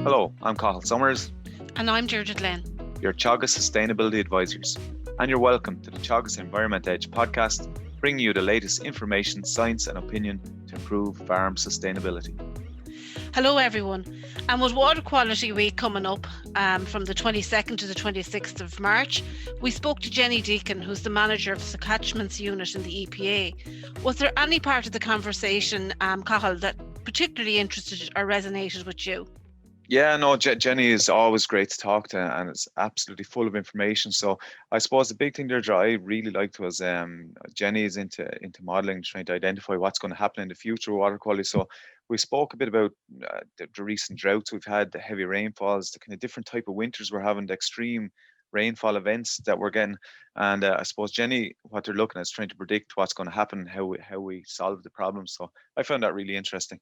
Hello, I'm Cathal Summers, And I'm Deirdre Glynn, your Teagasc Sustainability Advisors, and you're welcome to the Teagasc Environment Edge podcast, bringing you the latest information, science and opinion to improve farm sustainability. Hello everyone, and with Water Quality Week coming up from the 22nd to the 26th of March, we spoke to Jenny Deakin, who's the manager of the catchments unit in the EPA. Was there any part of the conversation, Cathal, that particularly interested or resonated with you? Yeah, no, Jenny is always great to talk to, and it's absolutely full of information. So I suppose the big thing there I really liked was Jenny is into modelling, trying to identify what's going to happen in the future with water quality. So we spoke a bit about the recent droughts we've had, the heavy rainfalls, the kind of different type of winters we're having, the extreme rainfall events that we're getting. And I suppose Jenny, what they're looking at is trying to predict what's going to happen, how we solve the problem. So I found that really interesting.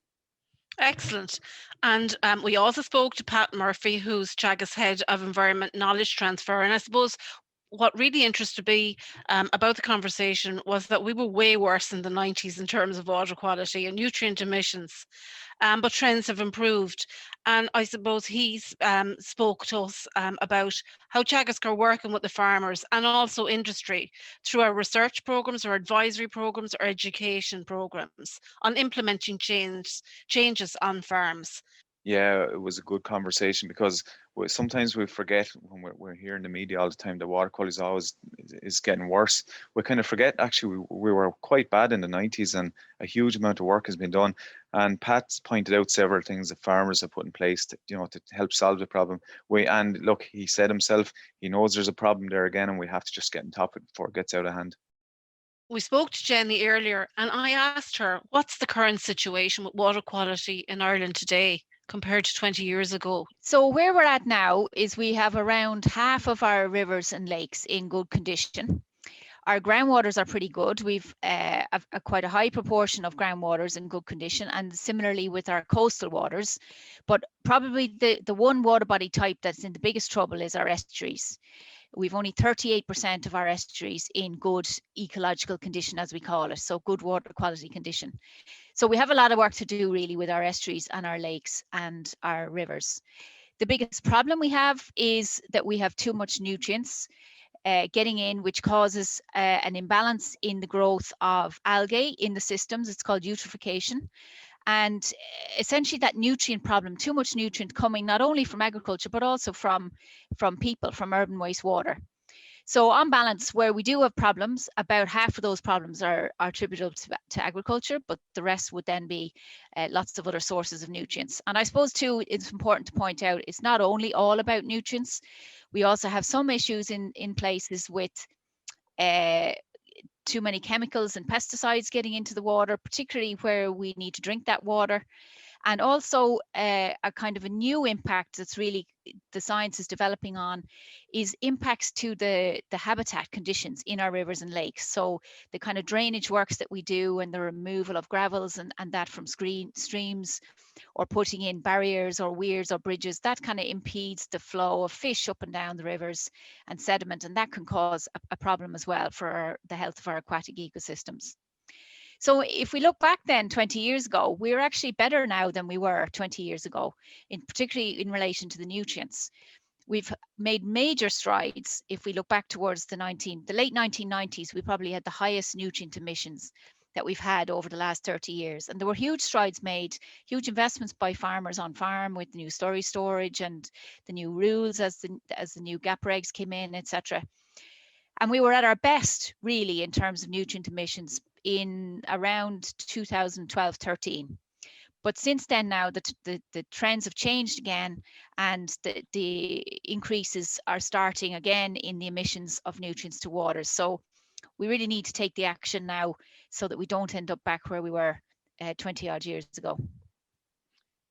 Excellent. And we also spoke to Pat Murphy, who's Teagasc Head of Environment Knowledge Transfer. And I suppose what really interested me about the conversation was that we were way worse in the 90s in terms of water quality and nutrient emissions, but trends have improved. And I suppose he spoke to us about how Teagasc are working with the farmers and also industry through our research programs, our advisory programs, our education programs on implementing changes on farms. Yeah, it was a good conversation because sometimes we forget when we're hearing the media all the time the water quality is getting worse. We kind of forget actually we were quite bad in the 90s and a huge amount of work has been done. And Pat's pointed out several things that farmers have put in place to help solve the problem. And look, he said himself, he knows there's a problem there again and we have to just get on top of it before it gets out of hand. We spoke to Jenny earlier and I asked her, what's the current situation with water quality in Ireland today compared to 20 years ago? So where we're at now is we have around half of our rivers and lakes in good condition. Our groundwaters are pretty good. We've quite a high proportion of groundwaters in good condition, and similarly with our coastal waters. But probably the one water body type that's in the biggest trouble is our estuaries. We've only 38% of our estuaries in good ecological condition, as we call it, so good water quality condition. So we have a lot of work to do really with our estuaries and our lakes and our rivers. The biggest problem we have is that we have too much nutrients getting in, which causes an imbalance in the growth of algae in the systems. It's called eutrophication. And essentially that nutrient problem, too much nutrient coming not only from agriculture, but also from people, from urban wastewater. So on balance, where we do have problems, about half of those problems are attributable to agriculture, but the rest would then be lots of other sources of nutrients. And I suppose too, it's important to point out, it's not only all about nutrients. We also have some issues in places with too many chemicals and pesticides getting into the water, particularly where we need to drink that water. And also a kind of a new impact that's really the science is developing on is impacts to the habitat conditions in our rivers and lakes. So the kind of drainage works that we do and the removal of gravels and that from streams, or putting in barriers or weirs or bridges, that kind of impedes the flow of fish up and down the rivers and sediment, and that can cause a problem as well for the health of our aquatic ecosystems. So if we look back then 20 years ago, we're actually better now than we were 20 years ago, particularly in relation to the nutrients. We've made major strides. If we look back towards the late 1990s, we probably had the highest nutrient emissions that we've had over the last 30 years. And there were huge strides made, huge investments by farmers on farm with the new storage and the new rules as the new GAP regs came in, etc. And we were at our best really in terms of nutrient emissions in around 2012-13. But since then now the trends have changed again, and the increases are starting again in the emissions of nutrients to waters. So we really need to take the action now so that we don't end up back where we were 20 odd years ago.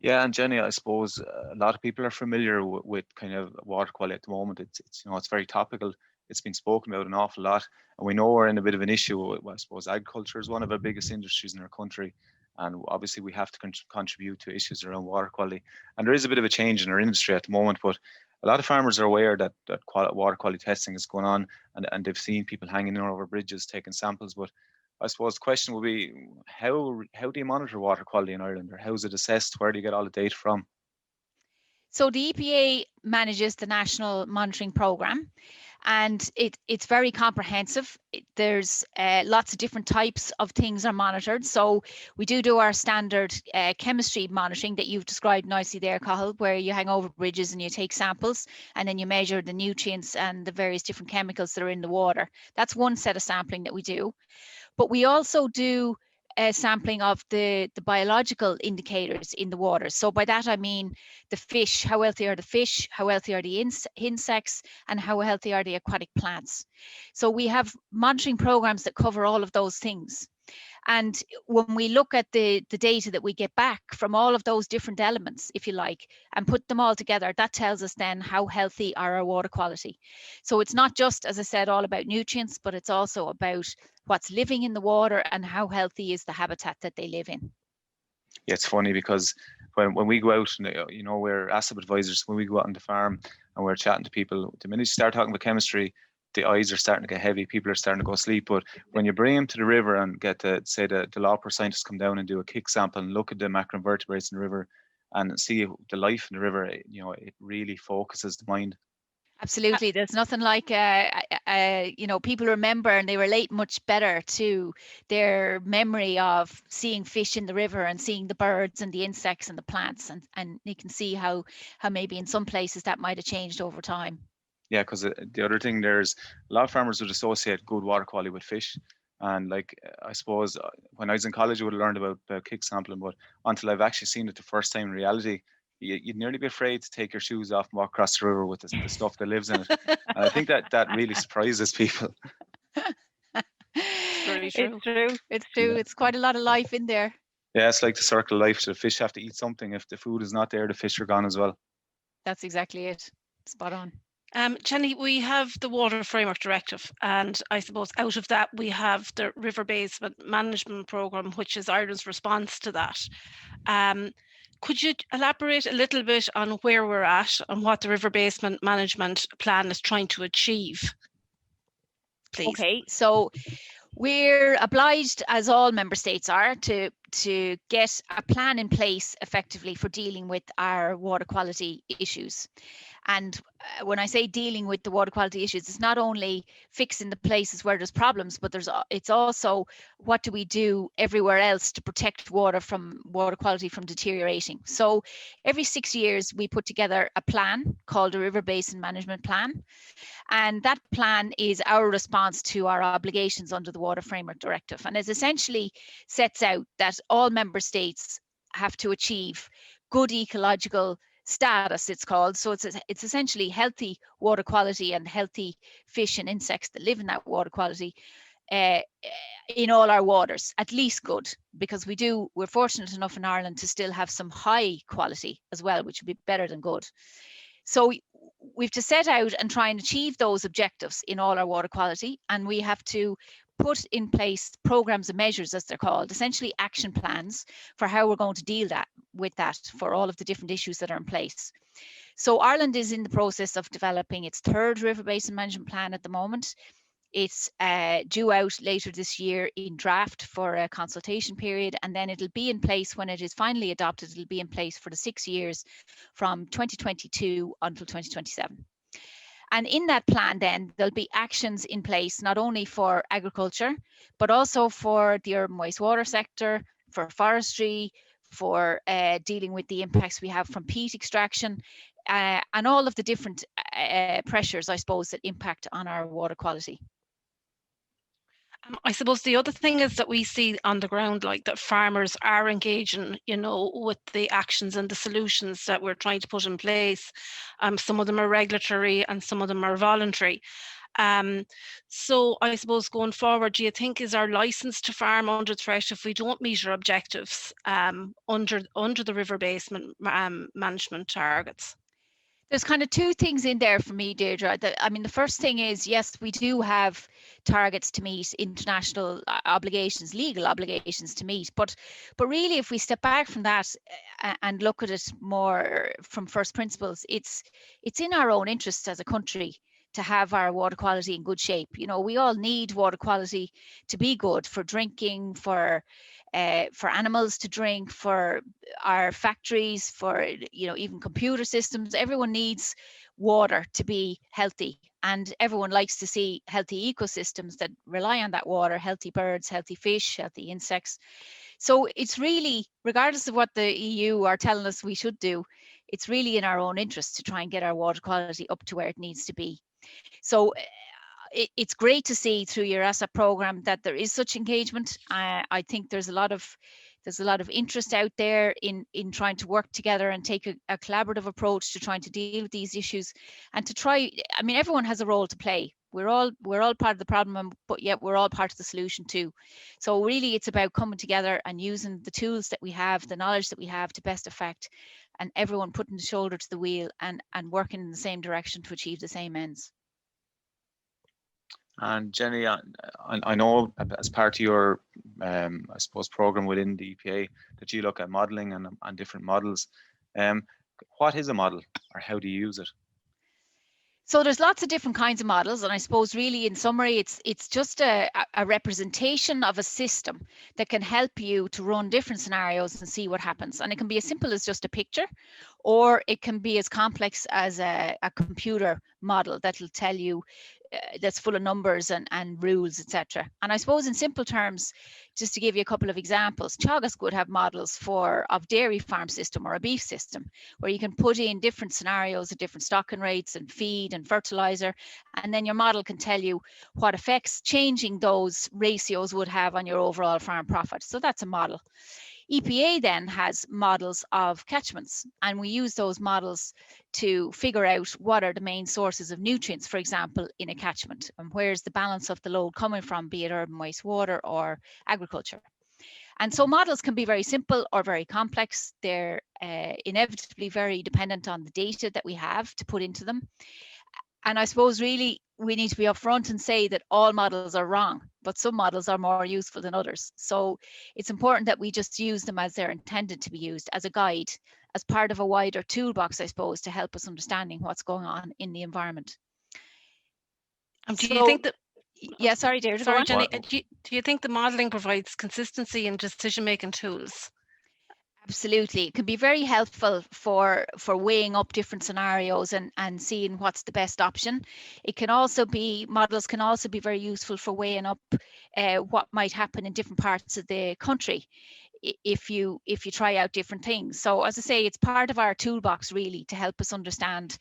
Yeah, and Jenny, I suppose a lot of people are familiar with kind of water quality at the moment. It's very topical. It's been spoken about an awful lot, and we know we're in a bit of an issue. I suppose agriculture is one of our biggest industries in our country, and obviously we have to contribute to issues around water quality. And there is a bit of a change in our industry at the moment, but a lot of farmers are aware that water quality testing is going on, and they've seen people hanging in over bridges taking samples. But I suppose the question would be, how do you monitor water quality in Ireland, or how is it assessed? Where do you get all the data from? So the EPA manages the National Monitoring Programme, and it's very comprehensive. There's lots of different types of things are monitored. So we do our standard chemistry monitoring that you've described nicely there, Cathal, where you hang over bridges and you take samples, and then you measure the nutrients and the various different chemicals that are in the water. That's one set of sampling that we do. But we also do sampling of the biological indicators in the water. So by that I mean the fish, how healthy are the fish, how healthy are the insects, and how healthy are the aquatic plants. So we have monitoring programs that cover all of those things. And when we look at the data that we get back from all of those different elements, if you like, and put them all together, that tells us then how healthy are our water quality. So it's not just, as I said, all about nutrients, but it's also about what's living in the water and how healthy is the habitat that they live in. Yeah, it's funny because when we go out, you know, we're asset advisors. When we go out on the farm and we're chatting to people, the minute you start talking about chemistry, the eyes are starting to get heavy. People are starting to go sleep. But when you bring them to the river and get say the lobster scientists come down and do a kick sample and look at the macroinvertebrates in the river and see the life in the river, you know, it really focuses the mind. Absolutely. There's nothing like, you know, people remember and they relate much better to their memory of seeing fish in the river and seeing the birds and the insects and the plants. And you can see how maybe in some places that might have changed over time. Yeah, because the other thing, there's a lot of farmers would associate good water quality with fish. And like, I suppose when I was in college, I would have learned about kick sampling, but until I've actually seen it the first time in reality, you'd nearly be afraid to take your shoes off and walk across the river with the stuff that lives in it. And I think that really surprises people. Very true. It's true. It's true. Yeah. It's quite a lot of life in there. Yeah, it's like the circle of life. The fish have to eat something. If the food is not there, the fish are gone as well. That's exactly it. Spot on. Jenny, we have the Water Framework Directive, and I suppose out of that we have the River Basement Management Programme, which is Ireland's response to that. Could you elaborate a little bit on where we're at and what the River Basement Management Plan is trying to achieve, please? Okay, so we're obliged, as all member states are, to get a plan in place effectively for dealing with our water quality issues. And when I say dealing with the water quality issues, it's not only fixing the places where there's problems, but it's also what do we do everywhere else to protect water quality from deteriorating. So every 6 years we put together a plan called a River Basin Management Plan. And that plan is our response to our obligations under the Water Framework Directive. And it essentially sets out that all member states have to achieve good ecological status, it's called. So it's essentially healthy water quality and healthy fish and insects that live in that water quality in all our waters, at least good, because we're fortunate enough in Ireland to still have some high quality as well, which would be better than good. So we've to set out and try and achieve those objectives in all our water quality, and we have to put in place programs and measures, as they're called, essentially action plans for how we're going to deal with that for all of the different issues that are in place. So Ireland is in the process of developing its third River Basin Management Plan at the moment. It's due out later this year in draft for a consultation period, and then it'll be in place when it is finally adopted. It'll be in place for the 6 years from 2022 until 2027. And in that plan, then there'll be actions in place not only for agriculture, but also for the urban wastewater sector, for forestry, for dealing with the impacts we have from peat extraction, and all of the different pressures, I suppose, that impact on our water quality. I suppose the other thing is that we see on the ground, like that farmers are engaging, you know, with the actions and the solutions that we're trying to put in place. Some of them are regulatory and some of them are voluntary. So I suppose going forward, do you think is our license to farm under threat if we don't meet our objectives under the river basement management targets? There's kind of two things in there for me, Deirdre. I mean, the first thing is, yes, we do have targets to meet, international obligations, legal obligations to meet. But really, if we step back from that and look at it more from first principles, it's in our own interests as a country to have our water quality in good shape. You know, we all need water quality to be good for drinking, for animals to drink, for our factories, for, you know, even computer systems. Everyone needs water to be healthy, and everyone likes to see healthy ecosystems that rely on that water, healthy birds, healthy fish, healthy insects. So it's really, regardless of what the EU are telling us we should do, it's really in our own interest to try and get our water quality up to where it needs to be. So it's great to see through your ASAP program that there is such engagement. I think there's a lot of interest out there in trying to work together and take a collaborative approach to trying to deal with these issues, and to try. I mean, everyone has a role to play. We're all part of the problem, but yet we're all part of the solution too. So really, it's about coming together and using the tools that we have, the knowledge that we have, to best effect, and everyone putting the shoulder to the wheel and working in the same direction to achieve the same ends. And Jenny, I know as part of your, I suppose, program within the EPA that you look at modelling and different models. What is a model, or how do you use it? So there's lots of different kinds of models, and I suppose really in summary, it's just a representation of a system that can help you to run different scenarios and see what happens. And it can be as simple as just a picture, or it can be as complex as a computer model that'll tell you that's full of numbers and rules, etc. And I suppose in simple terms, just to give you a couple of examples, Teagasc would have models of dairy farm system or a beef system, where you can put in different scenarios of different stocking rates and feed and fertilizer, and then your model can tell you what effects changing those ratios would have on your overall farm profit. So that's a model. EPA then has models of catchments, and we use those models to figure out what are the main sources of nutrients, for example, in a catchment, and where's the balance of the load coming from, be it urban wastewater or agriculture. And so models can be very simple or very complex. They're inevitably very dependent on the data that we have to put into them. And I suppose really we need to be upfront and say that all models are wrong, but some models are more useful than others. So it's important that we just use them as they're intended to be used, as a guide, as part of a wider toolbox, I suppose, to help us understanding what's going on in the environment. Do you think that? Yeah, sorry, Deirdre. Sorry, Jenny. Do you think the modelling provides consistency in decision-making tools? Absolutely. It can be very helpful for weighing up different scenarios and seeing what's the best option. Models can also be very useful for weighing up what might happen in different parts of the country if you try out different things. So as I say, it's part of our toolbox really to help us understand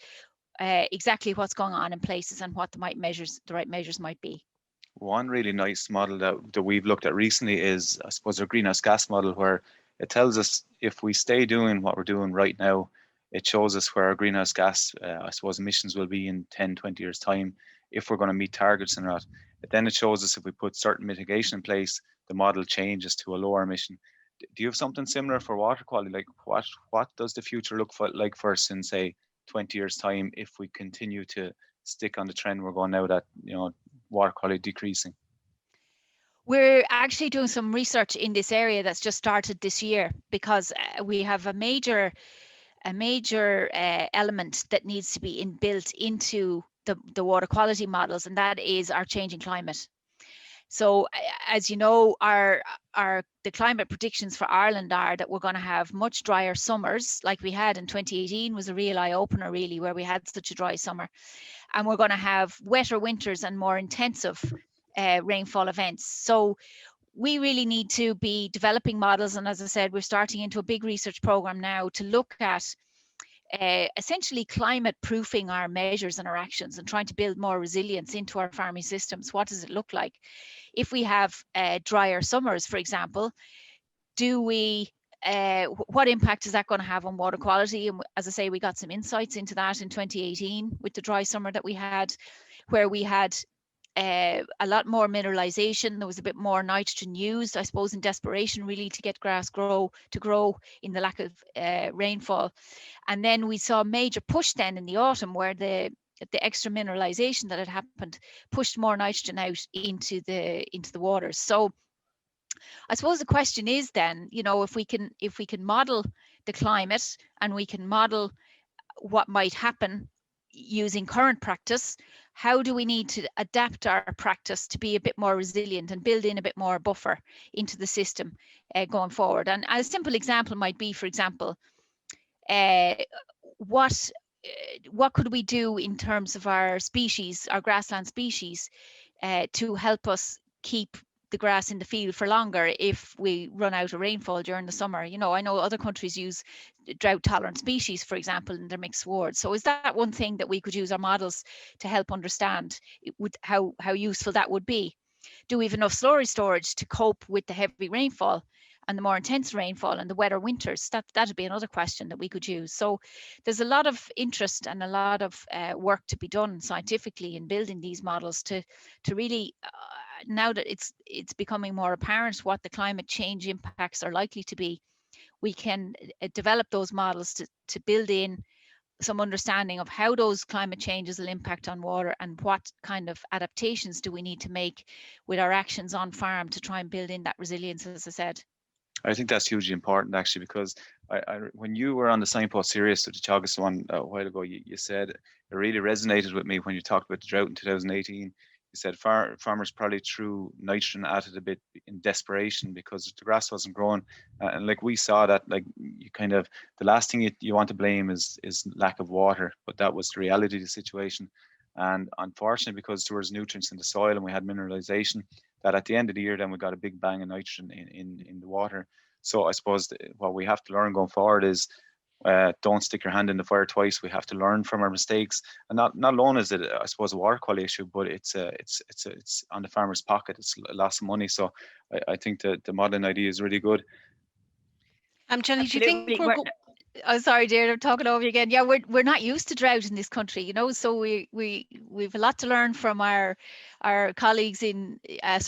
exactly what's going on in places and what the right measures might be. One really nice model that we've looked at recently is, I suppose, our greenhouse gas model, where it tells us if we stay doing what we're doing right now, it shows us where our greenhouse gas, I suppose, emissions will be in 10, 20 years' time, if we're going to meet targets or not. But then it shows us if we put certain mitigation in place, the model changes to a lower emission. Do you have something similar for water quality? Like what does the future look like for us in, say, 20 years' time, if we continue to stick on the trend we're going now, that, you know, water quality decreasing? We're actually doing some research in this area that's just started this year, because we have a major element that needs to be built into the water quality models, and that is our changing climate. So as you know, the climate predictions for Ireland are that we're going to have much drier summers, like we had in 2018 was a real eye-opener really, where we had such a dry summer. And we're going to have wetter winters and more intensive rainfall events. So we really need to be developing models, and as I said, we're starting into a big research program now to look at essentially climate proofing our measures and our actions, and trying to build more resilience into our farming systems. What does it look like if we have drier summers, for example? What impact is that going to have on water quality? And as I say, we got some insights into that in 2018 with the dry summer that we had, where we had a lot more mineralization. There was a bit more nitrogen used, I suppose, in desperation really to get grass to grow in the lack of rainfall. And then we saw a major push then in the autumn where the extra mineralization that had happened pushed more nitrogen out into the waters. So I suppose the question is then, if we can model the climate and we can model what might happen using current practice, how do we need to adapt our practice to be a bit more resilient and build in a bit more buffer into the system going forward? And a simple example might be, for example, what could we do in terms of our species, our grassland species, to help us keep the grass in the field for longer if we run out of rainfall during the summer? I know other countries use drought tolerant species, for example, in their mixed swards. So is that one thing that we could use our models to help understand how useful that would be? Do we have enough slurry storage to cope with the heavy rainfall and the more intense rainfall and the wetter winters? That'd be another question that we could use. So there's a lot of interest and a lot of work to be done scientifically in building these models to really, now that it's becoming more apparent what the climate change impacts are likely to be, we can develop those models to build in some understanding of how those climate changes will impact on water and what kind of adaptations do we need to make with our actions on farm to try and build in that resilience, as I said. I think that's hugely important, actually, because when you were on the Signpost series, so the Teagasc one a while ago, you said it really resonated with me when you talked about the drought in 2018. You said farmers probably threw nitrogen at it a bit in desperation because the grass wasn't growing, and like we saw that, like you kind of, the last thing you want to blame is lack of water, but that was the reality of the situation. And unfortunately, because there was nutrients in the soil and we had mineralization, that at the end of the year, then we got a big bang of nitrogen in the water. So I suppose what we have to learn going forward is don't stick your hand in the fire twice. We have to learn from our mistakes, and not alone is it, I suppose, a water quality issue, but it's on the farmer's pocket. It's a loss of money. So I think the modelling idea is really good. Jenny, do you think Oh, sorry, Deirdre, I'm talking over you again. Yeah, we're not used to drought in this country, so we've a lot to learn from our colleagues in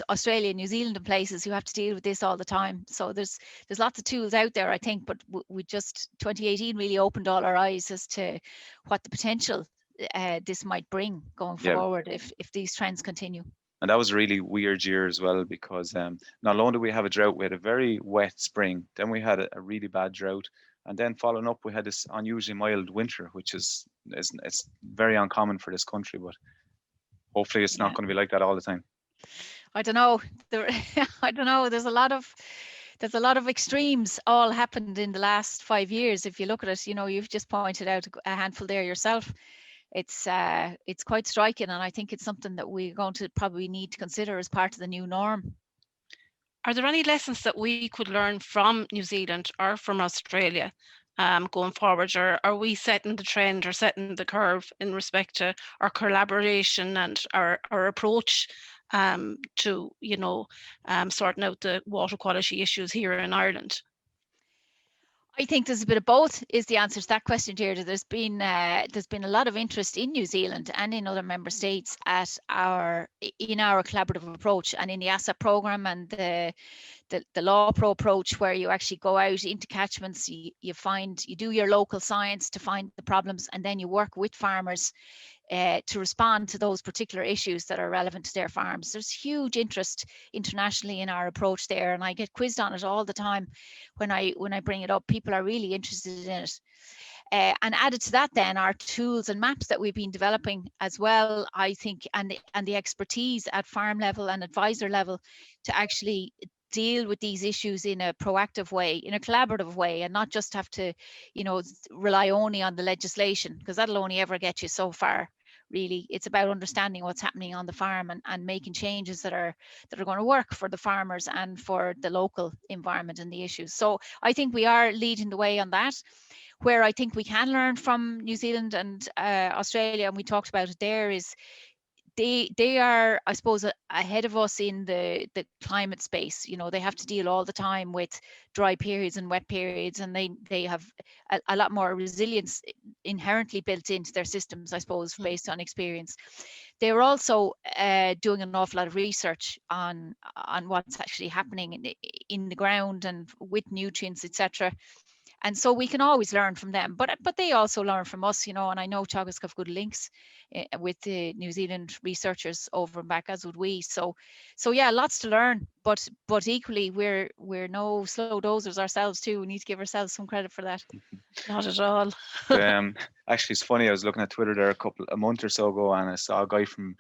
Australia, New Zealand, and places who have to deal with this all the time. So there's lots of tools out there, I think, but we just 2018 really opened all our eyes as to what the potential this might bring going forward if these trends continue. And that was a really weird year as well, because not only did we have a drought, we had a very wet spring, then we had a really bad drought. And then following up, we had this unusually mild winter, which is it's very uncommon for this country, but hopefully it's not going to be like that all the time. I don't know. I don't know. There's a lot of extremes all happened in the last 5 years. If you look at it, you've just pointed out a handful there yourself. It's quite striking, and I think it's something that we're going to probably need to consider as part of the new norm. Are there any lessons that we could learn from New Zealand or from Australia going forward, or are we setting the trend or setting the curve in respect to our collaboration and our approach to sorting out the water quality issues here in Ireland? I think there's a bit of both is the answer to that question, Deirdre. There's been a lot of interest in New Zealand and in other member states in our collaborative approach, and in the ASAP program and the Law Pro approach, where you actually go out into catchments, you do your local science to find the problems, and then you work with farmers to respond to those particular issues that are relevant to their farms. There's huge interest internationally in our approach there, and I get quizzed on it all the time when I bring it up. People are really interested in it. And added to that, then, our tools and maps that we've been developing as well, I think, and the expertise at farm level and advisor level to actually deal with these issues in a proactive way, in a collaborative way, and not just have to, rely only on the legislation, because that'll only ever get you so far. Really, it's about understanding what's happening on the farm and making changes that are going to work for the farmers and for the local environment and the issues. So I think we are leading the way on that. Where I think we can learn from New Zealand and Australia, and we talked about it there, is they are, I suppose, ahead of us in the climate space. You know, they have to deal all the time with dry periods and wet periods, and they have a lot more resilience inherently built into their systems, I suppose, based on experience. They're also doing an awful lot of research on what's actually happening in the ground and with nutrients, etc. And so we can always learn from them, but they also learn from us, you know. And I know Teagasc have good links with the New Zealand researchers over and back, as would we. So yeah, lots to learn, but equally we're no slow dozers ourselves too. We need to give ourselves some credit for that. Not at all. Actually, it's funny. I was looking at Twitter there a month or so ago, and I saw a guy from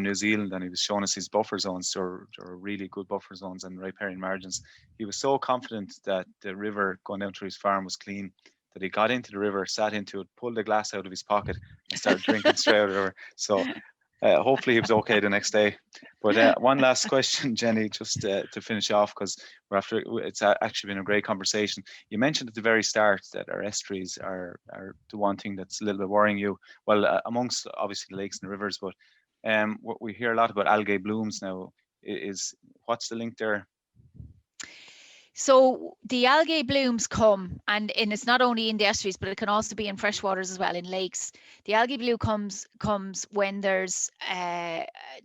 New Zealand, and he was showing us his buffer zones. They're really good buffer zones and riparian margins. He was so confident that the river going down through his farm was clean that he got into the river, sat into it, pulled the glass out of his pocket, and started drinking straight out of the river. So hopefully he was okay the next day. But one last question, Jenny, just to finish off, because it's actually been a great conversation. You mentioned at the very start that our estuaries are the one thing that's a little bit worrying you. Well, amongst obviously the lakes and the rivers, but we hear a lot about algae blooms now. What's the link there? So the algae blooms come, and it's not only in the estuaries, but it can also be in freshwaters as well, in lakes. The algae bloom comes when there's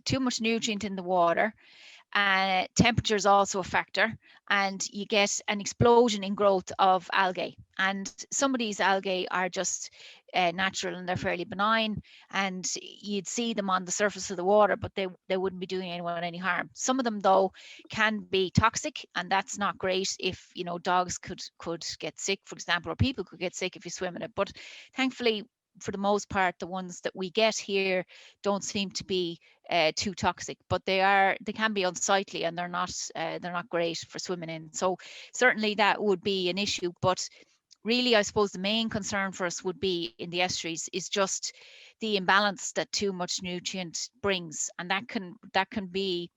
too much nutrient in the water. Temperature is also a factor, and you get an explosion in growth of algae. And some of these algae are just natural, and they're fairly benign, and you'd see them on the surface of the water, but they wouldn't be doing anyone any harm. Some of them, though, can be toxic, and that's not great. If, you know, dogs could get sick, for example, or people could get sick if you swim in it. But thankfully, for the most part, the ones that we get here don't seem to be too toxic, but they can be unsightly, and they're not great for swimming in. So certainly that would be an issue. But really, I suppose the main concern for us would be in the estuaries is just the imbalance that too much nutrient brings, and that can be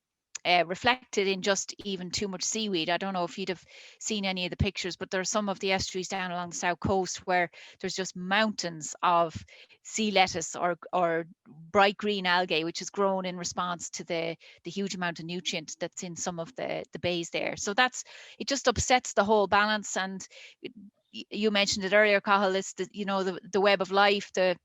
reflected in just even too much seaweed. I don't know if you'd have seen any of the pictures, but there are some of the estuaries down along the south coast where there's just mountains of sea lettuce or bright green algae, which has grown in response to the huge amount of nutrient that's in some of the bays there. So it just upsets the whole balance. And you mentioned it earlier, Cathal, it's the web of life, the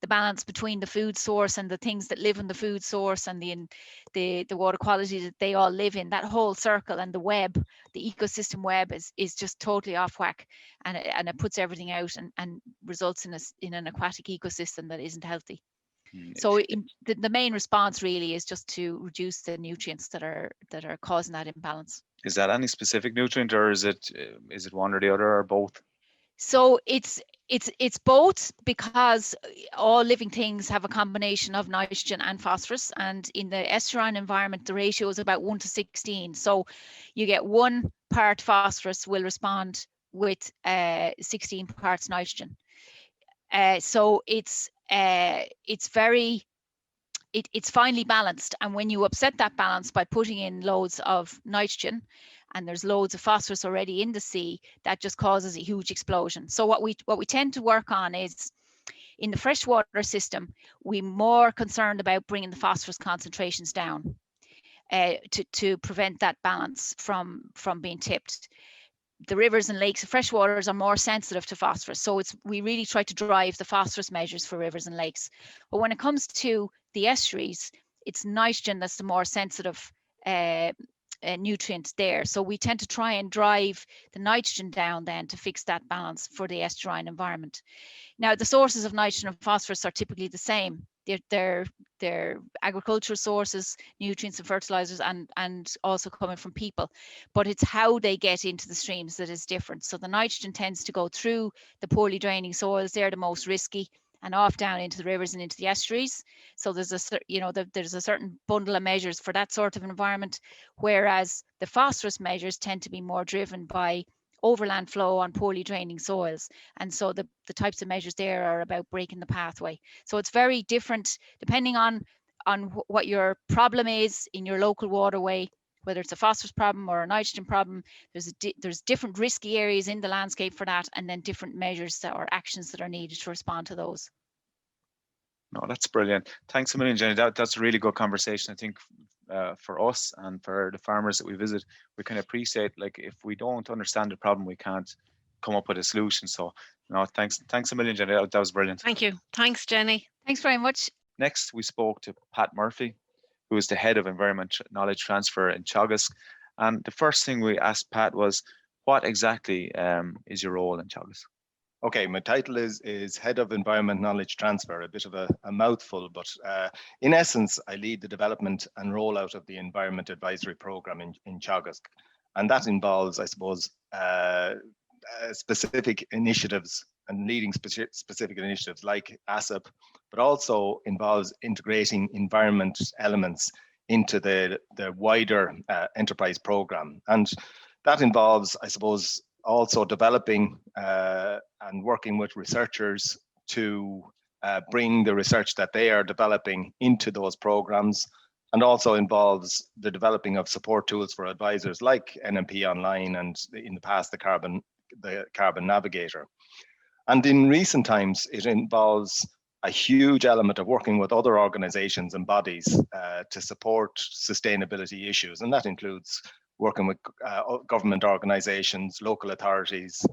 balance between the food source and the things that live in the food source, and the water quality that they all live in. That whole circle and the web, the ecosystem web, is just totally off whack, and it puts everything out and results in an aquatic ecosystem that isn't healthy. So the main response really is just to reduce the nutrients that are causing that imbalance. Is that any specific nutrient, or is it one or the other, or both? So it's both, because all living things have a combination of nitrogen and phosphorus, and in the estuarine environment the ratio is about 1 to 16. So you get 1 part phosphorus will respond with 16 parts nitrogen. So it's finely balanced, and when you upset that balance by putting in loads of nitrogen, and there's loads of phosphorus already in the sea, that just causes a huge explosion. So what we tend to work on is, in the freshwater system, we're more concerned about bringing the phosphorus concentrations down to prevent that balance from being tipped. The rivers and lakes, freshwaters, are more sensitive to phosphorus, so we really try to drive the phosphorus measures for rivers and lakes. But when it comes to the estuaries, it's nitrogen that's the more sensitive nutrient there. So we tend to try and drive the nitrogen down then to fix that balance for the estuarine environment. Now, the sources of nitrogen and phosphorus are typically the same. They're agricultural sources, nutrients and fertilizers, and also coming from people. But it's how they get into the streams that is different. So the nitrogen tends to go through the poorly draining soils. They're the most risky, and off down into the rivers and into the estuaries. So there's a certain bundle of measures for that sort of environment, whereas the phosphorus measures tend to be more driven by overland flow on poorly draining soils. And so the types of measures there are about breaking the pathway. So it's very different depending on what your problem is in your local waterway, whether it's a phosphorus problem or a nitrogen problem. There's different risky areas in the landscape for that, and then different measures or actions that are needed to respond to those. No, that's brilliant. Thanks a million, Jenny. That's a really good conversation. I think for us and for the farmers that we visit, we can appreciate, like, if we don't understand the problem, we can't come up with a solution. So, no, thanks a million, Jenny. That was brilliant. Thank you. Thanks, Jenny. Thanks very much. Next, we spoke to Pat Murphy, who is the head of Environment Knowledge Transfer in Teagasc. And the first thing we asked Pat was, what exactly is your role in Teagasc? Okay, my title is Head of Environment Knowledge Transfer, a bit of a mouthful, but in essence, I lead the development and rollout of the Environment Advisory Programme in Teagasc. And that involves, I suppose, specific initiatives and leading specific initiatives like ASAP, but also involves integrating environment elements into the wider enterprise programme. And that involves, I suppose, also developing and working with researchers to bring the research that they are developing into those programs, and also involves the developing of support tools for advisors like NMP Online and in the past the Carbon Navigator. And in recent times, it involves a huge element of working with other organizations and bodies to support sustainability issues, and that includes working with government organizations, local authorities,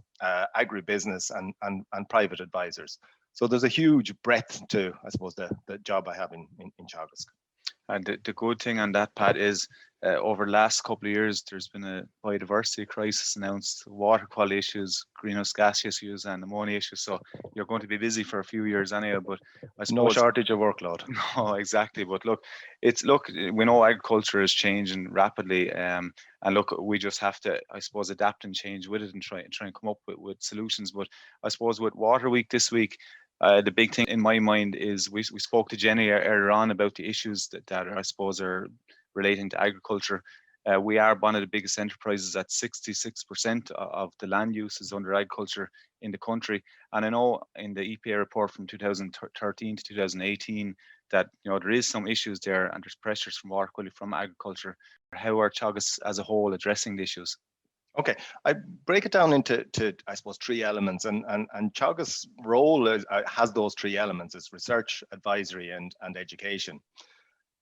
agribusiness, and private advisors. So there's a huge breadth to, I suppose, the job I have in Teagasc. And the good thing on that, Pat, is over the last couple of years, there's been a biodiversity crisis announced, water quality issues, greenhouse gas issues, and ammonia issues. So you're going to be busy for a few years anyway. But I suppose no shortage of workload. No, exactly. But look, we know agriculture is changing rapidly, and look, we just have to, I suppose, adapt and change with it and try and come up with solutions. But I suppose with Water Week this week, the big thing in my mind is we spoke to Jenny earlier on about the issues that I suppose are relating to agriculture. We are one of the biggest enterprises at 66% of the land use is under agriculture in the country. And I know in the EPA report from 2013 to 2018 that there is some issues there and there's pressures from water quality from agriculture. How are Teagasc as a whole addressing the issues? Okay, I break it down into I suppose 3 elements, and Teagasc's role has those 3 elements: it's research, advisory, and education.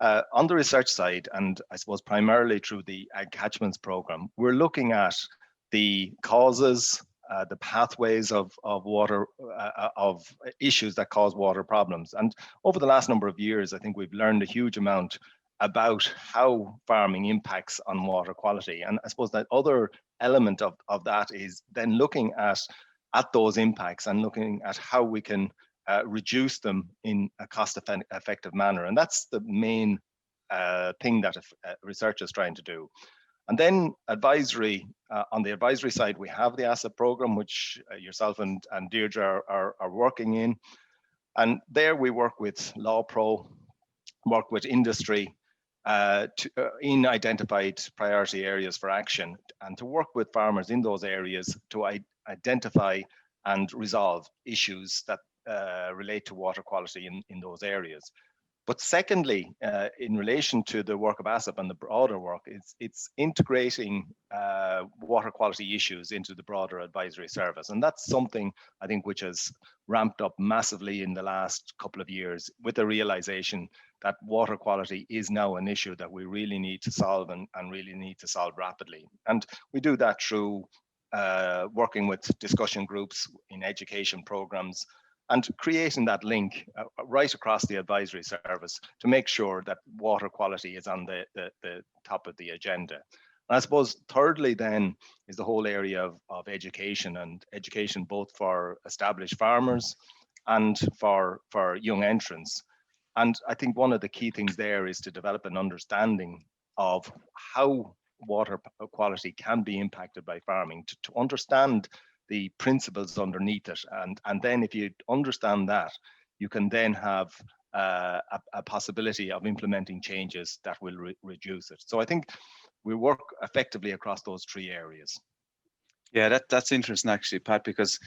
On the research side, and I suppose primarily through the Ag Catchments program, we're looking at the causes, the pathways of water, of issues that cause water problems. And over the last number of years, I think we've learned a huge amount about how farming impacts on water quality. And I suppose that other element of that is then looking at those impacts and looking at how we can reduce them in a cost-effective manner. And that's the main thing that research is trying to do. And then advisory, on the advisory side, we have the ASAP program, which yourself and Deirdre are working in. And there we work with LawPro, work with industry, in identified priority areas for action, and to work with farmers in those areas to identify and resolve issues that relate to water quality in those areas. But secondly, in relation to the work of ASAP and the broader work, it's integrating water quality issues into the broader advisory service. And that's something I think which has ramped up massively in the last couple of years, with the realization that water quality is now an issue that we really need to solve and really need to solve rapidly. And we do that through working with discussion groups in education programs and creating that link right across the advisory service to make sure that water quality is on the top of the agenda. And I suppose thirdly then is the whole area of education, and education both for established farmers and for young entrants. And I think one of the key things there is to develop an understanding of how water quality can be impacted by farming, to understand the principles underneath it. And then if you understand that, you can then have a possibility of implementing changes that will reduce it. So I think we work effectively across those 3 areas. Yeah, that's interesting actually, Pat, because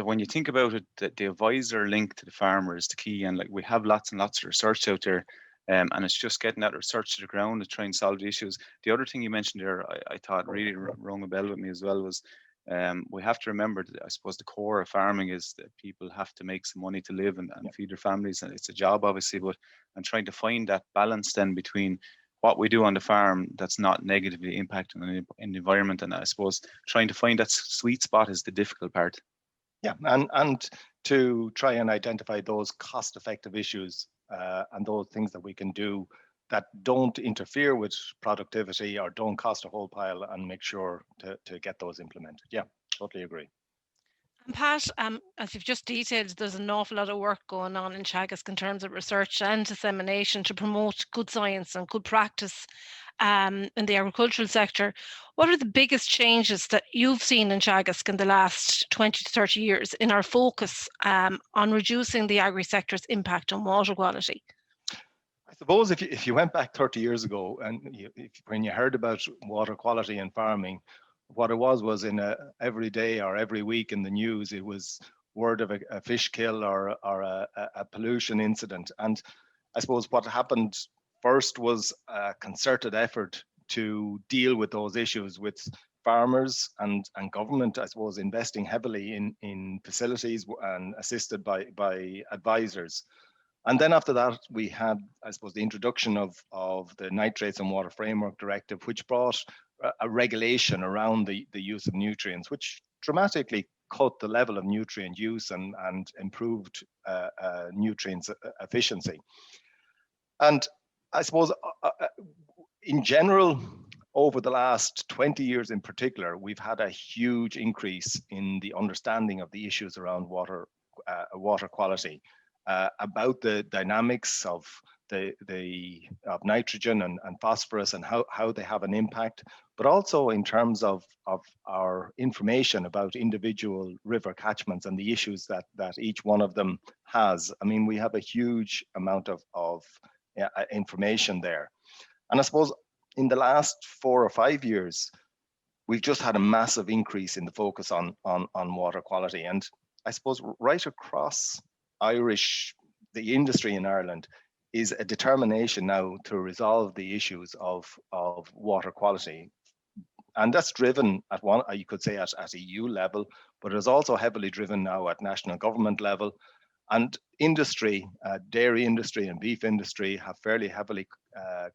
when you think about it, the advisor link to the farmer is the key, and like we have lots and lots of research out there, and it's just getting that research to the ground to try and solve the issues. The other thing you mentioned there, I thought really rung a bell with me as well, was We have to remember that I suppose the core of farming is that people have to make some money to live and feed their families, and it's a job obviously, but I'm trying to find that balance then between what we do on the farm that's not negatively impacting on the environment, and I suppose trying to find that sweet spot is the difficult part. Yeah, and to try and identify those cost-effective issues and those things that we can do that don't interfere with productivity or don't cost a whole pile, and make sure to get those implemented. Yeah, totally agree. And Pat, as you've just detailed, there's an awful lot of work going on in Teagasc in terms of research and dissemination to promote good science and good practice in the agricultural sector. What are the biggest changes that you've seen in Teagasc in the last 20 to 30 years in our focus on reducing the agri-sector's impact on water quality? I suppose if you went back 30 years ago and when you heard about water quality in farming, what it was in every day or every week in the news, it was word of a fish kill or a pollution incident. And I suppose what happened first was a concerted effort to deal with those issues, with farmers and government, I suppose, investing heavily in facilities and assisted by advisors. And then after that, we had, I suppose, the introduction of the Nitrates and Water Framework Directive, which brought a regulation around the use of nutrients, which dramatically cut the level of nutrient use and improved nutrients efficiency. And I suppose in general, over the last 20 years in particular, we've had a huge increase in the understanding of the issues around water quality. About the dynamics of of nitrogen and phosphorus and how they have an impact, but also in terms of our information about individual river catchments and the issues that each one of them has. I mean, we have a huge amount of information there. And I suppose in the last 4 or 5 years, we've just had a massive increase in the focus on water quality. And I suppose right across the industry in Ireland is a determination now to resolve the issues of water quality. And that's driven at you could say at EU level, but it is also heavily driven now at national government level. And industry, dairy industry and beef industry have fairly heavily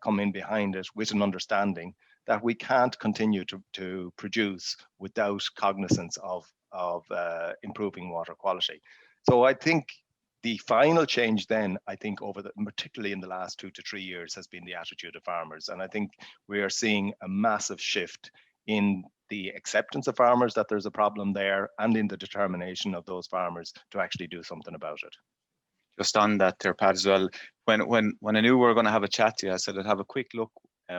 come in behind it with an understanding that we can't continue to produce without cognizance of improving water quality. So I think the final change then, I think particularly in the last 2 to 3 years, has been the attitude of farmers. And I think we are seeing a massive shift in the acceptance of farmers that there's a problem there, and in the determination of those farmers to actually do something about it. Just on that there, Pat, as well, when I knew we were going to have a chat to you, I said I'd have a quick look.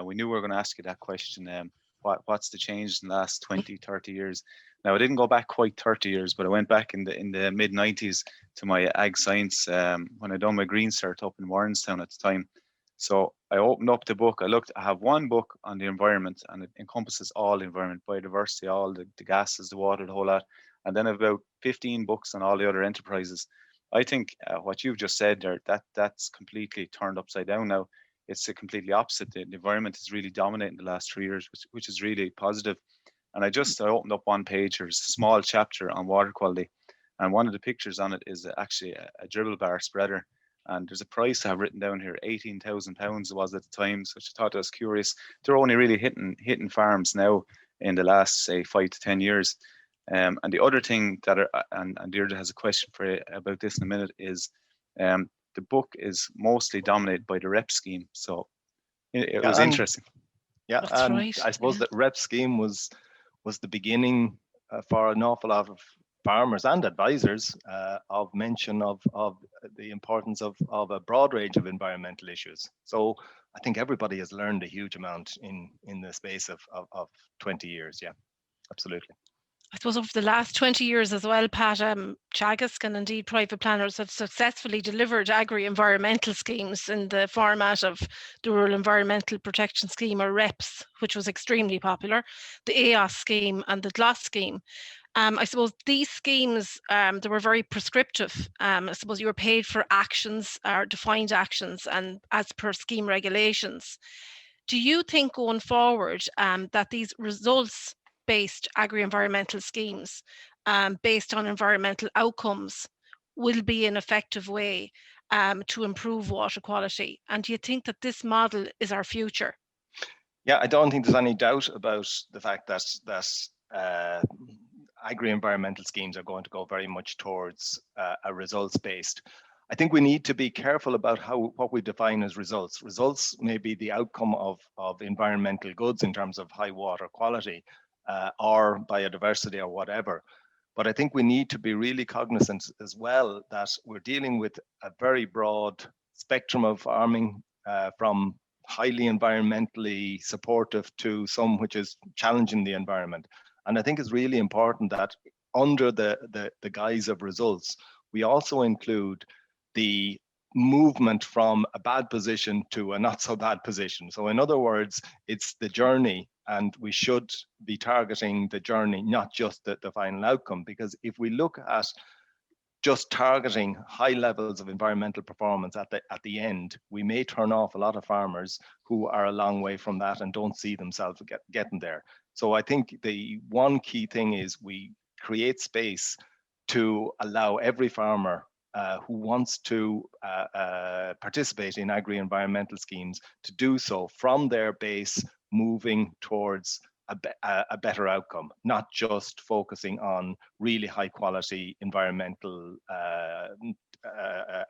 We knew we were going to ask you that question. What's the change in the last 20, 30 years? Now, I didn't go back quite 30 years, but I went back in the mid-90s to my ag science when I done my green cert up in Warrenstown at the time. So I opened up the book. I have one book on the environment, and it encompasses all the environment, biodiversity, all the gases, the water, the whole lot. And then about 15 books on all the other enterprises. I think what you've just said there, that's completely turned upside down now. It's completely opposite. The environment is really dominating the last 3 years, which is really positive. And I opened up one page. There's a small chapter on water quality, and one of the pictures on it is actually a dribble bar spreader. And there's a price I have written down here, £18,000 it was at the time, so I thought I was curious. They're only really hitting farms now in the last, say, 5 to 10 years. And the other thing and Deirdre has a question for you about this in a minute, is the book is mostly dominated by the REP scheme. So it was interesting. Yeah, That's and right. I suppose that REP scheme was the beginning for an awful lot of farmers and advisors of mention of the importance of a broad range of environmental issues. So I think everybody has learned a huge amount in the space of 20 years. Yeah, absolutely. I suppose over the last 20 years as well, Pat, Teagasc and indeed private planners have successfully delivered agri-environmental schemes in the format of the Rural Environmental Protection Scheme, or REPS, which was extremely popular, the EOS scheme and the GLOS scheme. I suppose these schemes, they were very prescriptive. I suppose you were paid for actions or defined actions and as per scheme regulations. Do you think going forward that these results based agri-environmental schemes based on environmental outcomes will be an effective way to improve water quality? And do you think that this model is our future? Yeah, I don't think there's any doubt about the fact that agri-environmental schemes are going to go very much towards a results-based. I think we need to be careful about what we define as results. Results may be the outcome of environmental goods in terms of high water quality or biodiversity or whatever. But I think we need to be really cognizant as well that we're dealing with a very broad spectrum of farming, from highly environmentally supportive to some which is challenging the environment. And I think it's really important that under the guise of results, we also include the movement from a bad position to a not so bad position. So in other words, it's the journey, and we should be targeting the journey, not just the final outcome. Because if we look at just targeting high levels of environmental performance at the end, we may turn off a lot of farmers who are a long way from that and don't see themselves getting there. So I think the one key thing is we create space to allow every farmer who wants to participate in agri-environmental schemes to do so from their base, moving towards a better outcome, not just focusing on really high quality environmental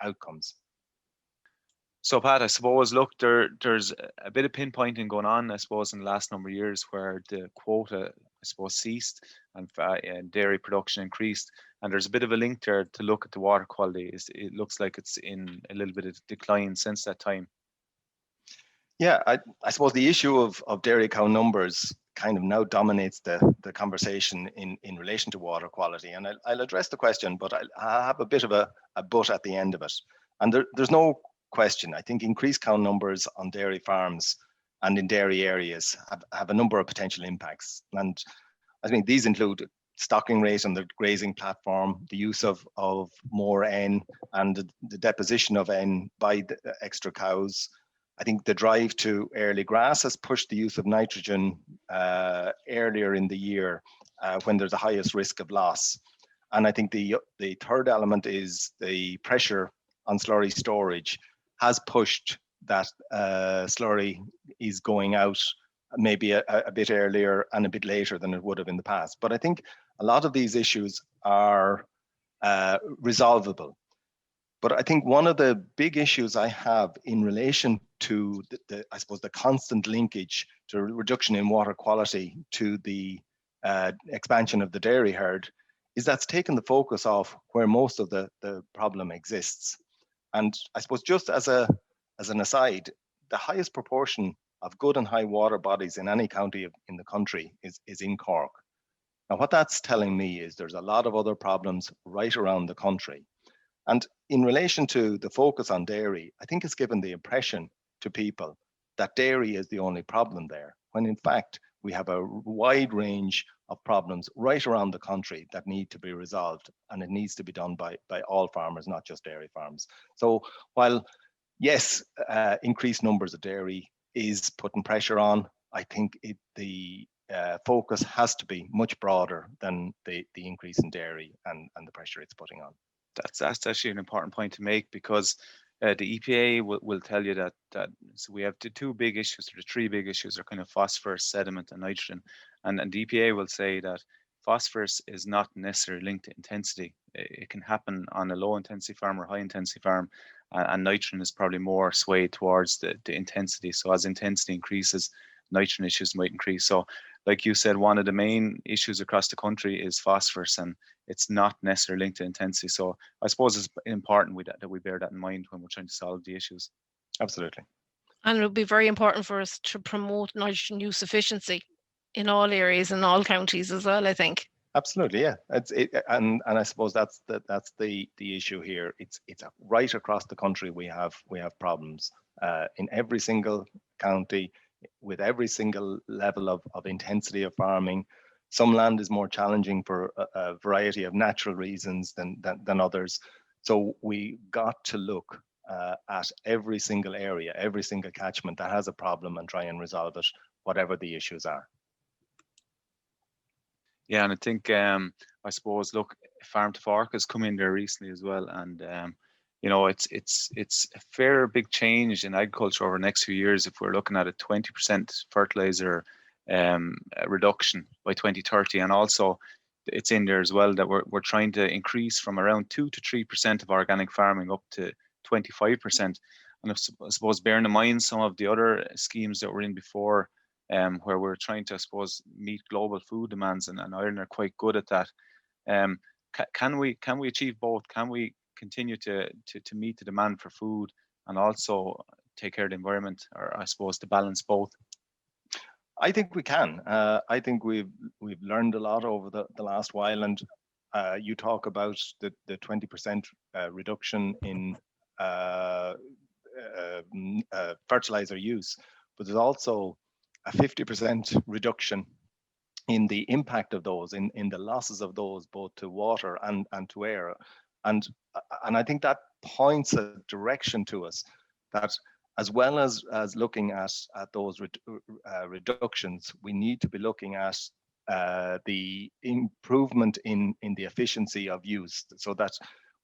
outcomes. So Pat, I suppose, look, there's a bit of pinpointing going on, I suppose, in the last number of years where the quota, I suppose, ceased and dairy production increased. And there's a bit of a link there to look at the water quality. It looks like it's in a little bit of decline since that time. Yeah, I suppose the issue of dairy cow numbers kind of now dominates the conversation in relation to water quality. And I'll address the question, but I'll have a bit of a but at the end of it. And there's no question. I think increased cow numbers on dairy farms and in dairy areas have a number of potential impacts. And I think these include stocking rate on the grazing platform, the use of more N and the deposition of N by the extra cows. I think the drive to early grass has pushed the use of nitrogen earlier in the year when there's the highest risk of loss. And I think the third element is the pressure on slurry storage has pushed that slurry is going out maybe a bit earlier and a bit later than it would have in the past. But I think a lot of these issues are resolvable. But I think one of the big issues I have in relation to I suppose the constant linkage to reduction in water quality to the expansion of the dairy herd is that's taken the focus off where most of the problem exists. And I suppose just as an aside, the highest proportion of good and high water bodies in any county in the country is in Cork. Now, what that's telling me is there's a lot of other problems right around the country. And in relation to the focus on dairy, I think it's given the impression to people that dairy is the only problem there, when in fact we have a wide range of problems right around the country that need to be resolved, and it needs to be done by all farmers, not just dairy farms. So while yes, increased numbers of dairy is putting pressure on, I think the focus has to be much broader than the increase in dairy and the pressure it's putting on. That's actually an important point to make, because the EPA will tell you that so we have the two big issues, or the three big issues are kind of phosphorus, sediment, and nitrogen. And the EPA will say that phosphorus is not necessarily linked to intensity. It can happen on a low intensity farm or high intensity farm, and nitrogen is probably more swayed towards the intensity. So as intensity increases, nitrogen issues might increase. So like you said, one of the main issues across the country is phosphorus, and it's not necessarily linked to intensity. So I suppose it's important that we bear that in mind when we're trying to solve the issues. Absolutely. And it would be very important for us to promote nitrogen use efficiency in all areas and all counties as well, I think. Absolutely, yeah. And I suppose that's the issue here. It's right across the country we have problems in every single county, with every single level of intensity of farming. Some land is more challenging for a variety of natural reasons than others. So we got to look at every single area, every single catchment that has a problem, and try and resolve it, whatever the issues are. Yeah, and I think I suppose, look, farm to fork has come in there recently as well, and it's a fair big change in agriculture over the next few years if we're looking at a 20% fertilizer reduction by 2030, and also it's in there as well that we're trying to increase from around 2 to 3% of organic farming up to 25%. And I suppose bearing in mind some of the other schemes that were in before, where we're trying to, I suppose, meet global food demands, and Ireland are quite good at that. Can we achieve both? Can we continue to meet the demand for food and also take care of the environment, or I suppose to balance both? I think we can. I think we've learned a lot over the last while, and you talk about the 20% reduction in fertilizer use, but there's also a 50% reduction in the impact of those, in the losses of those, both to water and to air. And I think that points a direction to us that, as well as looking at those reductions, we need to be looking at the improvement in the efficiency of use, so that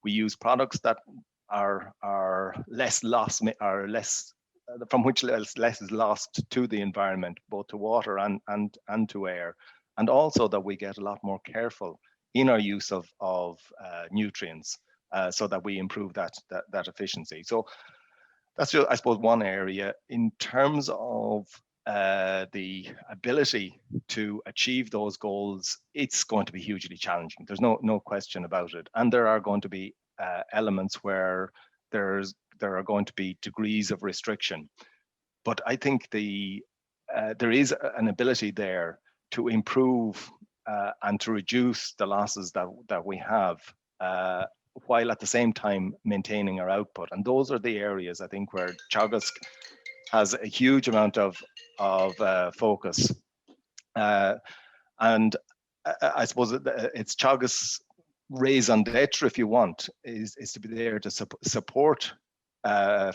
we use products that are less loss, are less, from which less is lost to the environment, both to water and to air, and also that we get a lot more careful in our use of nutrients, so that we improve that efficiency. So that's just, I suppose, one area. In terms of the ability to achieve those goals, it's going to be hugely challenging. There's no question about it, and there are going to be elements where there are going to be degrees of restriction. But I think there is an ability there to improve and to reduce the losses that we have, while at the same time maintaining our output. And those are the areas, I think, where Teagasc has a huge amount of focus. And I suppose it's Teagasc's raison d'etre, if you want, is to be there to support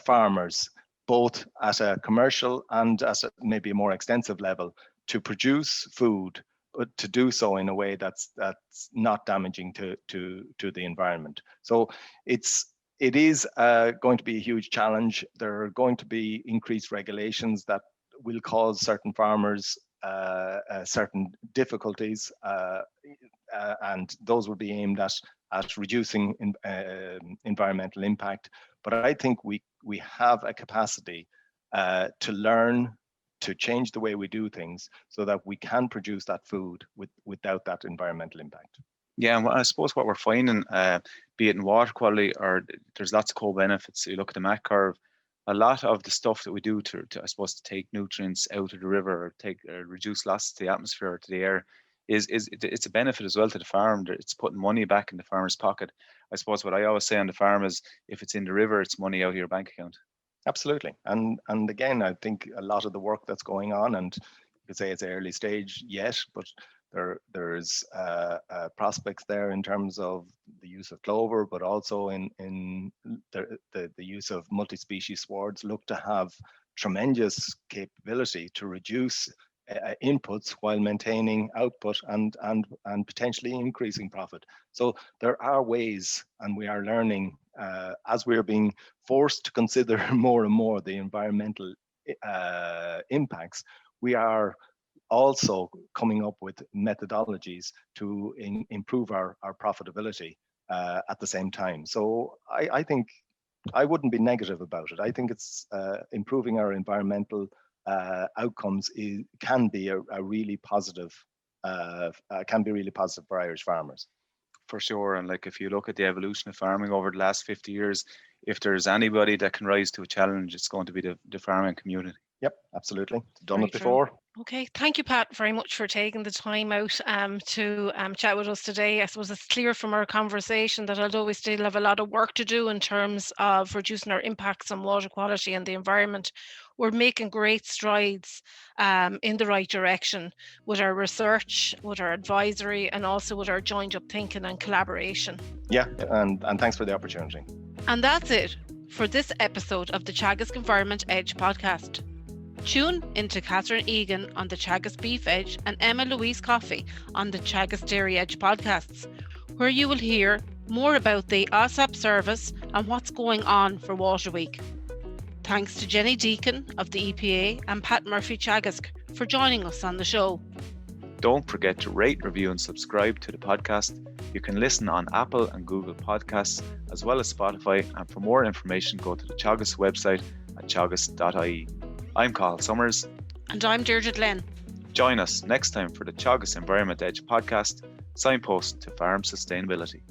farmers, both at a commercial and at maybe a more extensive level, to produce food, but to do so in a way that's not damaging to the environment. So it is going to be a huge challenge. There are going to be increased regulations that will cause certain farmers certain difficulties, and those will be aimed at reducing environmental impact. But I think we have a capacity to learn, to change the way we do things, so that we can produce that food without that environmental impact. Yeah, and I suppose what we're finding, be it in water quality, or there's lots of co-benefits. So you look at the MAC curve, a lot of the stuff that we do to I suppose, to take nutrients out of the river, or reduce losses to the atmosphere or to the air, it's a benefit as well to the farm. It's putting money back in the farmer's pocket. I suppose what I always say on the farm is, if it's in the river, it's money out of your bank account. Absolutely. And again, I think a lot of the work that's going on, and you could say it's early stage yet, but there's prospects there in terms of the use of clover, but also in the use of multi-species swards, look to have tremendous capability to reduce inputs while maintaining output and potentially increasing profit. So there are ways, and we are learning as we're being forced to consider more and more the environmental impacts. We are also coming up with methodologies to improve our profitability at the same time. So I think I wouldn't be negative about it. I think it's improving our environmental outcomes can be a really positive, for Irish farmers. For sure. And like, if you look at the evolution of farming over the last 50 years, if there's anybody that can rise to a challenge, it's going to be the farming community. Yep, absolutely. Done Very it before. true. Okay, thank you, Pat, very much for taking the time out to chat with us today. I suppose it's clear from our conversation that although we still have a lot of work to do in terms of reducing our impacts on water quality and the environment, we're making great strides in the right direction with our research, with our advisory, and also with our joined up thinking and collaboration. Yeah, and thanks for the opportunity. And that's it for this episode of the Teagasc Environment Edge podcast. Tune into Catherine Egan on the Teagasc Beef Edge and Emma Louise Coffey on the Teagasc Dairy Edge podcasts, where you will hear more about the OSAP service and what's going on for Water Week. Thanks to Jenny Deakin of the EPA and Pat Murphy Teagasc for joining us on the show. Don't forget to rate, review and subscribe to the podcast. You can listen on Apple and Google Podcasts as well as Spotify, and for more information go to the Teagasc website at teagasc.ie. I'm Cathal Summers. And I'm Deirdre Glynn. Join us next time for the Teagasc Environment Edge podcast, signpost to farm sustainability.